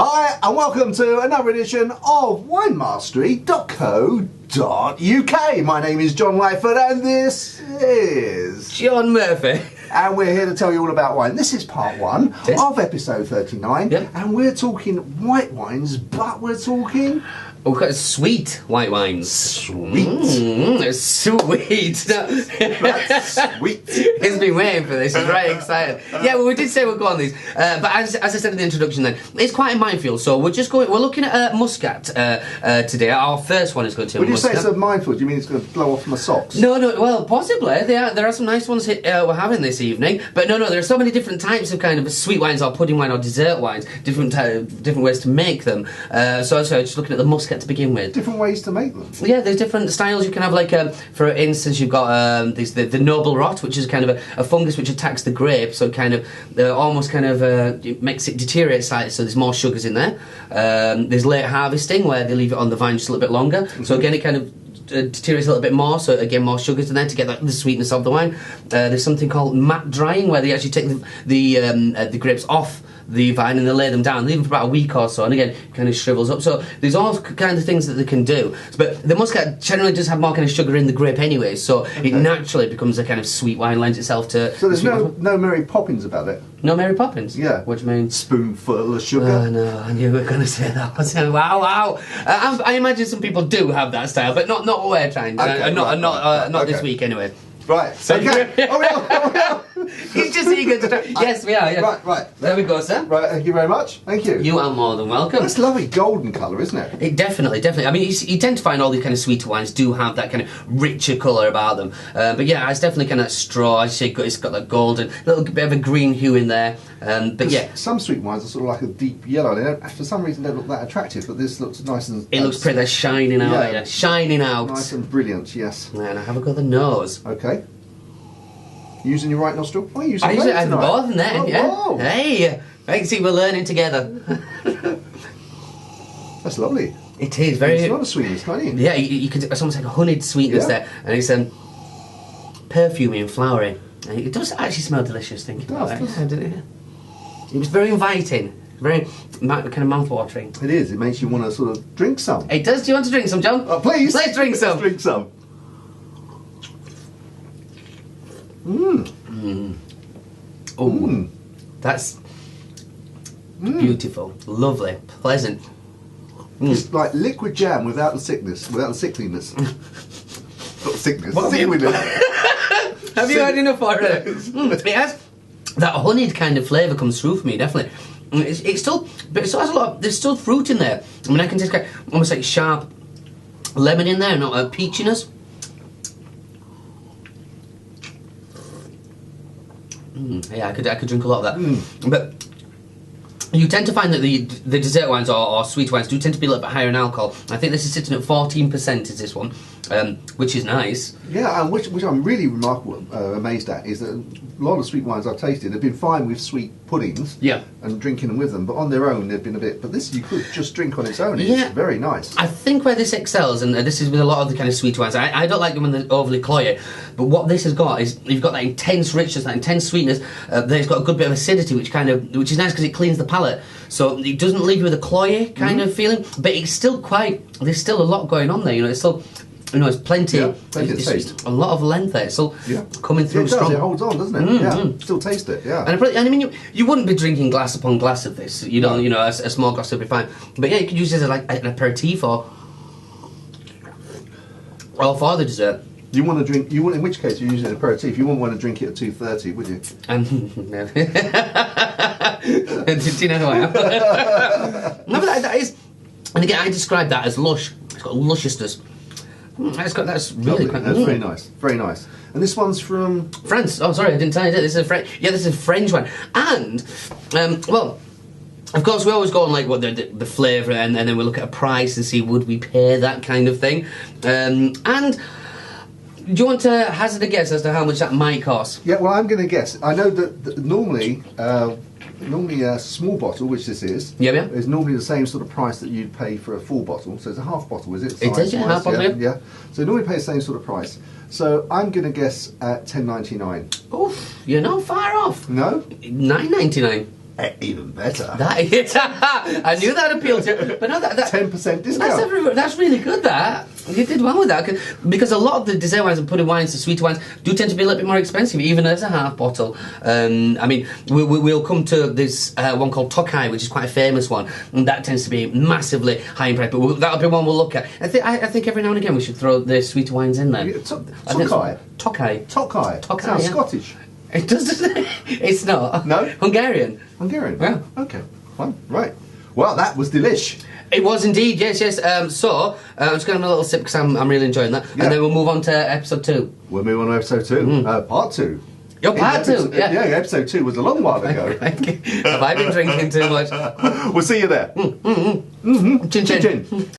Hi, and welcome to another edition of winemastery.co.uk. My name is John Lightfoot, and this is John Murphy. And we're here to tell you all about wine. This is part one of episode 39, and we're talking white wines, but we're talking... We've got sweet white wines. Sweet. Sweet. That's sweet. He's been waiting for this. He's very excited. Yeah, well, we did say we'd go on these, but as I said in the introduction, then it's quite a minefield. So we're looking at Muscat today. Our first one is going to be Muscat. When you say it's a minefield, do you mean it's going to blow off my socks? No. Well, possibly. There are some nice ones we're having this evening, but no. There are so many different types of kind of sweet wines, or pudding wine, or dessert wines. Different ways to make them. So just looking at the Muscat to begin with. Different ways to make them? Yeah, there's different styles. You can have, like, for instance, you've got the noble rot, which is kind of a fungus which attacks the grape, so it kind of almost kind of it makes it deteriorate slightly, so there's more sugars in there. There's late harvesting, where they leave it on the vine just a little bit longer, so again it kind of deteriorates a little bit more, so again more sugars in there to get the sweetness of the wine. There's something called matte drying, where they actually take the grapes off the vine and they lay them down, leave them for about a week or so, and again kind of shrivels up. So there's all kinds of things that they can do. But the Muscat generally does have more kind of sugar in the grape anyway, so it naturally becomes a kind of sweet wine, lends itself to... So there's no Mary Poppins about it? No Mary Poppins? Yeah. What do you mean? Spoonful of sugar? Oh no, I knew we were going to say that. Wow. I imagine some people do have that style, but not what we're trying to. Okay, not this week anyway. Right. Okay. Oh, no. He's just eager to try. Yes, we are. Yeah. Right. There we go, sir. Right. Thank you very much. Thank you. You are more than welcome. That's lovely golden colour, isn't it? It definitely. I mean, you tend to find all these kind of sweeter wines do have that kind of richer colour about them. But yeah, it's definitely kind of straw. As you say, it's got that golden, little bit of a green hue in there. But yeah, some sweet wines are sort of like a deep yellow. They don't, for some reason, they don't look that attractive. But this looks nice and. It looks pretty. They're shining out. Yeah. Shining out. Nice and brilliant. Yes. And I have a go at the nose. Okay. Using your right nostril? Oh, using I have both in there, yeah. Whoa. Hey, I see we're learning together. That's lovely. It is very. It's a lot of sweetness, can't you? Yeah, you could. It's almost like a honeyed sweetness there, and it's perfumey and flowery. And it does actually smell delicious. Thinking about it. It was very inviting, very kind of mouth-watering. It is. It makes you want to sort of drink some. It does. Do you want to drink some, John? Please. Let's drink some. Let's drink some. Oh, that's beautiful, lovely, pleasant. It's like liquid jam without the sickness, without the sickliness. Not sickness. What sickliness. Have you had enough already? It has that honeyed kind of flavour comes through for me, definitely. It's still, but it still has a lot. There's still fruit in there. I mean, I can taste almost like sharp lemon in there, not a peachiness. Yeah, I could drink a lot of that. But you tend to find that the dessert wines or sweet wines do tend to be a little bit higher in alcohol. I think this is sitting at 14% is this one, which is nice. Yeah, and which I'm really amazed at is that a lot of sweet wines I've tasted have been fine with sweet puddings and drinking them with them, but on their own they've been a bit... But this you could just drink on its own. It's very nice. I think where this excels, and this is with a lot of the kind of sweet wines, I don't like them when they're overly cloyy, but what this has got is you've got that intense richness, that intense sweetness, then it's got a good bit of acidity, which is nice because it cleans the palate. So it doesn't leave you with a cloyy kind of feeling, but it's still there's still a lot going on there, you know, it's still... You know, it's plenty of taste. A lot of length there. It's still coming through strong. It holds on, doesn't it? Still taste it, And I mean, you wouldn't be drinking glass upon glass of this. You know, a small glass would be fine. But yeah, you could use this as like an aperitif or for the dessert. You want to drink? In which case, you're using an aperitif. You wouldn't want to drink it at 2:30, would you? No. Do you know who I am? No, but that is. And again, I describe that as lush. It's got lusciousness. That's really quite... That's very nice, very nice. And this one's from... France. Oh, sorry, I didn't tell you that. This is a French... Yeah, this is a French one. And, well, of course, we always go on, like, what the flavour, and then we look at a price and see, would we pay that kind of thing? And do you want to hazard a guess as to how much that might cost? Yeah, well, I'm going to guess. I know that normally... Normally a small bottle, which this is, is normally the same sort of price that you'd pay for a full bottle. So it's a half bottle, is it? It is, yeah, half bottle. Yeah. So you normally pay the same sort of price. So I'm going to guess at $10.99. Oof, you're not far off. No? $9.99. Even better. That is, I knew that appealed to, but no, that 10% discount. That's really good. That you did well with that, because a lot of the dessert wines and pudding wines, the sweeter wines, do tend to be a little bit more expensive, even as a half bottle. I mean, we'll come to this one called Tokai, which is quite a famous one, and that tends to be massively high in price. But that'll be one we'll look at. I think every now and again we should throw the sweeter wines in there. Tokai. Sounds Sounds Scottish. It does, doesn't it? It's not. No? Hungarian. Yeah. Okay. Fine. Right. Well, that was delish. It was indeed, yes. So, I'm just going to have a little sip because I'm really enjoying that. Yeah. And then we'll move on to episode 2. We'll move on to episode 2. Part 2. Your part 2? Yeah, episode 2 was a long while ago. Have I been drinking too much? We'll see you there. Chin chin.